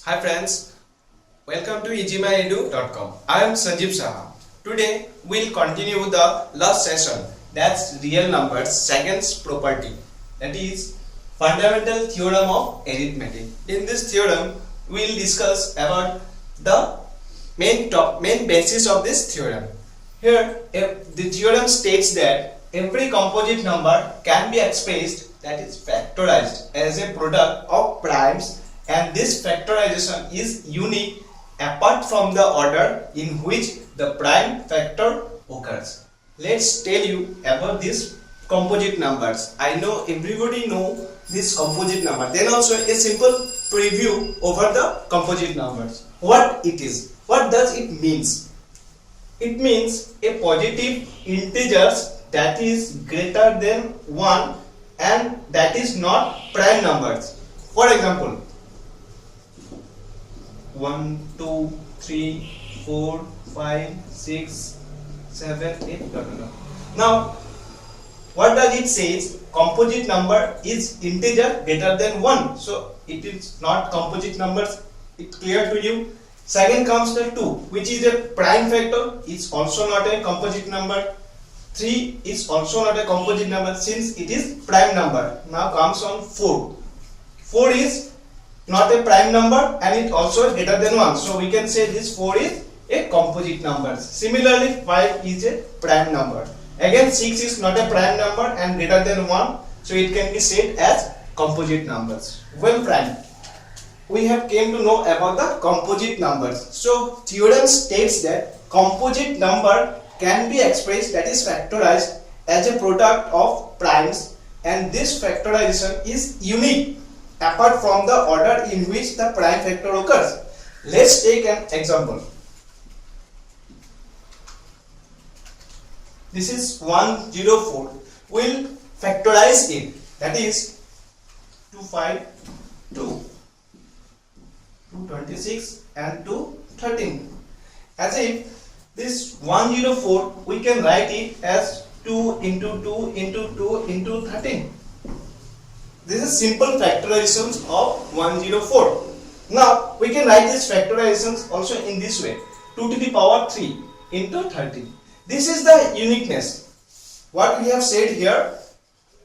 Hi friends, welcome to easymyedu.com. I am Sanjeev Saha. Today we'll continue the last session, that's real numbers seconds property, that is fundamental theorem of arithmetic. In this theorem we'll discuss about the main basis of this theorem. Here the theorem states that every composite number can be expressed, that is factorized, as a product of primes, and this factorization is unique apart from the order in which the prime factor occurs. Let's tell you about these composite numbers. I know everybody know this composite number. Then also a simple preview over the composite numbers. What it is? What does it means? It means a positive integers that is greater than 1 and that is not prime numbers. For example, 1, 2, 3, 4, 5, 6, 7, 8. Now, what does it say? Composite number is integer greater than 1. So, it is not composite numbers. It's clear to you. Second comes the 2, which is a prime factor. It's also not a composite number. 3 is also not a composite number since it is prime number. Now comes on 4. 4 is not a prime number and it also greater than 1. So we can say this 4 is a composite number. Similarly 5 is a prime number. Again 6 is not a prime number and greater than 1. So it can be said as composite numbers. Well friend, we have came to know about the composite numbers. So theorem states that composite number can be expressed, that is factorized, as a product of primes, and this factorization is unique apart from the order in which the prime factor occurs. Let's take an example. This is 104. We'll factorize it, that is 252, 226 and 213. As if this 104 we can write it as 2 into 2 into 2 into 13. This is simple factorizations of 104. Now we can write these factorizations also in this way, 2 to the power 3 into 13. This is the uniqueness. What we have said here,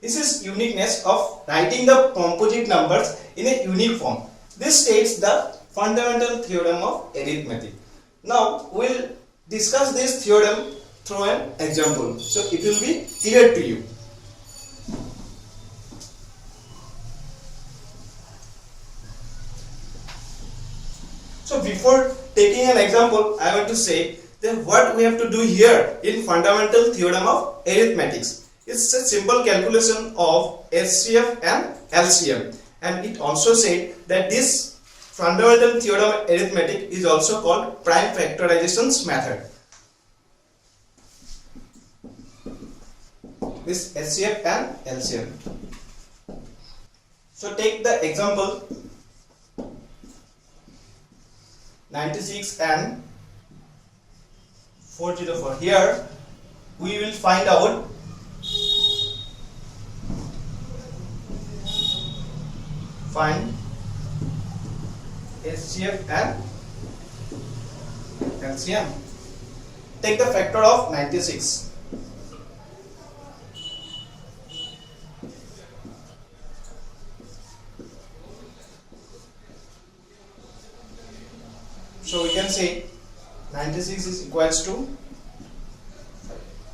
this is uniqueness of writing the composite numbers in a unique form. This states the fundamental theorem of arithmetic. Now we will discuss this theorem through an example, so it will be clear to you. So before taking an example, I want to say that what we have to do here in fundamental theorem of arithmetics. It's a simple calculation of HCF and LCM, and it also said that this fundamental theorem of arithmetic is also called prime factorizations method. This HCF and LCM. So take the example 96 and 404. Here we will find out HCF and LCM. Take the factor of 96. So we can say 96 is equals to,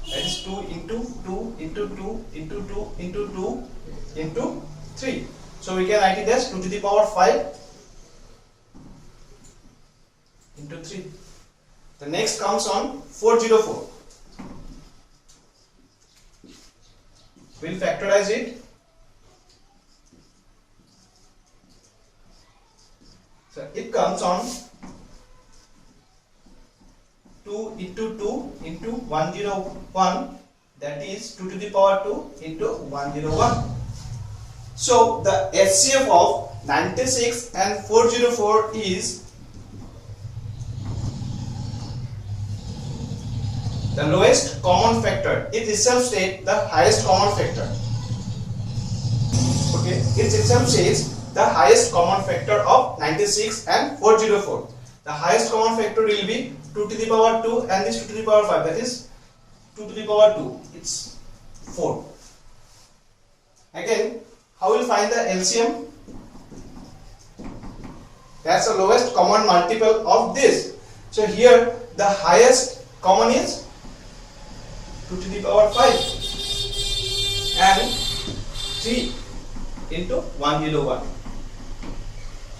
that is 2 into 2 into 2 into 2 into 2 into 3. So we can write it as 2 to the power 5 into 3. The next comes on 404. We'll factorize it. So it comes on 2 into 2 into 101, that is 2 to the power 2 into 101. So the HCF of 96 and 404 is the lowest common factor. It itself states the highest common factor. Okay, it itself says the highest common factor of 96 and 404. The highest common factor will be 2 to the power 2 and this 2 to the power 5, that is 2 to the power 2, it's 4. Again, how will find the LCM? That's the lowest common multiple of this. So here the highest common is 2 to the power 5 and 3 into 101.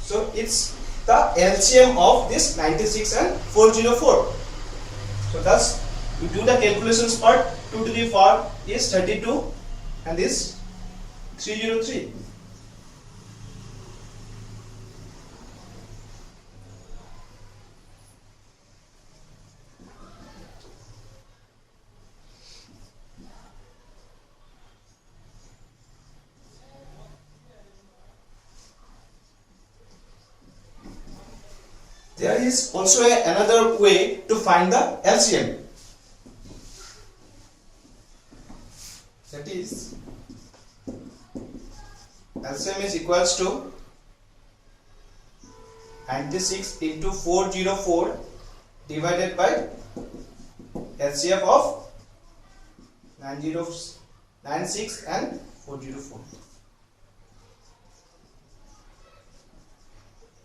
So it's the LCM of this 96 and 404. So thus we do the calculations part. 2 to the power is 32 and this 303. There is also another way to find the LCM. That is, LCM is equals to 96 into 404 divided by LCM of 96 and 404.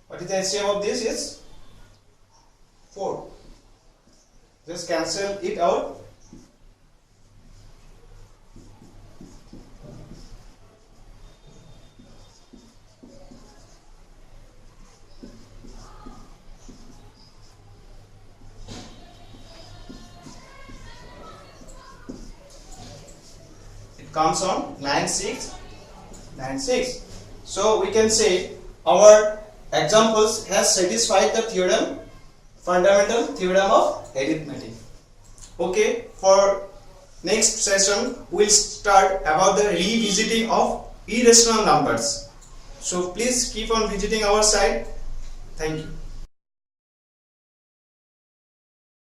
What is the LCM of this? Is 4. Just cancel it out. It comes on 96. So we can say our examples has satisfied the theorem, fundamental theorem of arithmetic. Okay, for next session we'll start about the revisiting of irrational numbers. So please keep on visiting our site. Thank you.